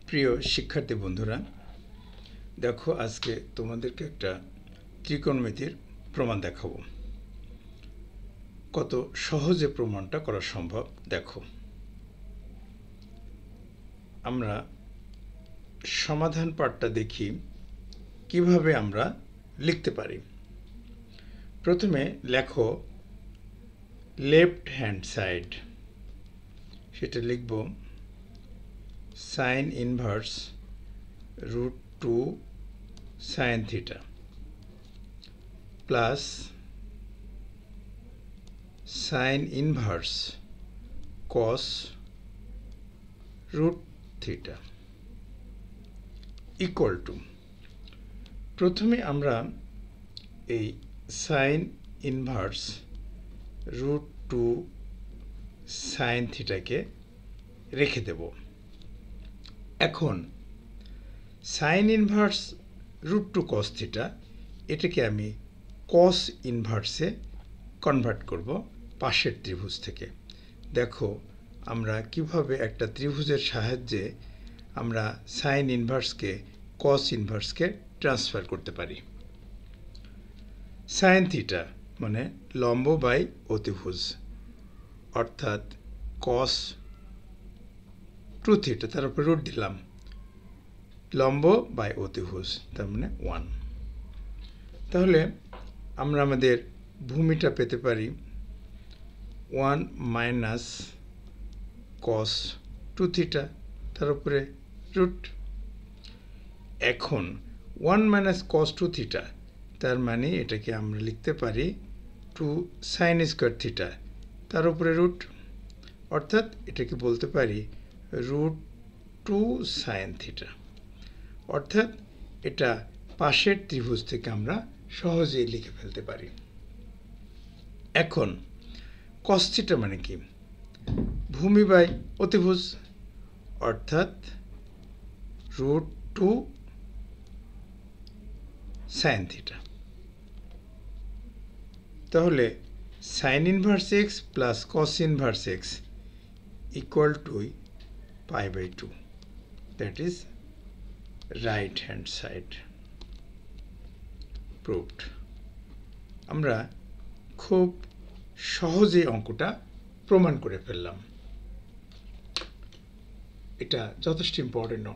প্রিয় শিক্ষার্থী বন্ধুরা, দেখো আজকে তোমাদেরকে একটা ত্রিকোণমিতির প্রমাণ দেখাবো। কত সহজে প্রমাণটা করা সম্ভব দেখো। আমরা সমাধান পাঠটা দেখি কিভাবে আমরা লিখতে পারি। প্রথমে লেখো লেফট হ্যান্ড সাইড, সেটা লিখব sine inverse √2 sine theta plus sine inverse cos √θ equal to, প্রথমে আমরা এই সাইন ইনভার্স √2 সাইন থিটাকে রেখে দেব। এখন সাইন ইনভার্স √2 কস থিটা, এটাকে আমি কস ইনভার্সে কনভার্ট করব পাশের ত্রিভুজ থেকে। দেখো আমরা কিভাবে একটা ত্রিভুজের সাহায্যে আমরা সাইন ইনভার্সকে কস ইনভার্সকে ট্রান্সফার করতে পারি। সাইন থিটা মানে লম্ব বাই অতিভুজ, অর্থাৎ কস 2θ, তার উপরে রুট দিলাম, লম্ব বাই অতিভুজ, তার মানে 1। তাহলে আমরা আমাদের ভূমিটা পেতে পারি 1 মাইনাস কস 2θ, তার উপরে রুট। এখন 1 মাইনাস কস 2θ, তার মানে এটাকে আমরা লিখতে পারি 2 সাইন স্কোয়ার থিটা, তার উপরে রুট, অর্থাৎ এটাকে বলতে পারি √2 সাইন থিটা। অর্থাৎ এটা পাশের ত্রিভুজ থেকে আমরা সহজেই লিখে ফেলতে পারি। এখন কস থিটা মানে কি? ভূমি বাই অতিভুজ, অর্থাৎ √2 সাইন থিটা। তাহলে sine inverse x plus cos inverse x equal to π/2, that is right hand side proved. আমরা খুব সহজে অঙ্কটা প্রমাণ করে ফেললাম। এটা যথেষ্ট ইম্পর্টেন্ট।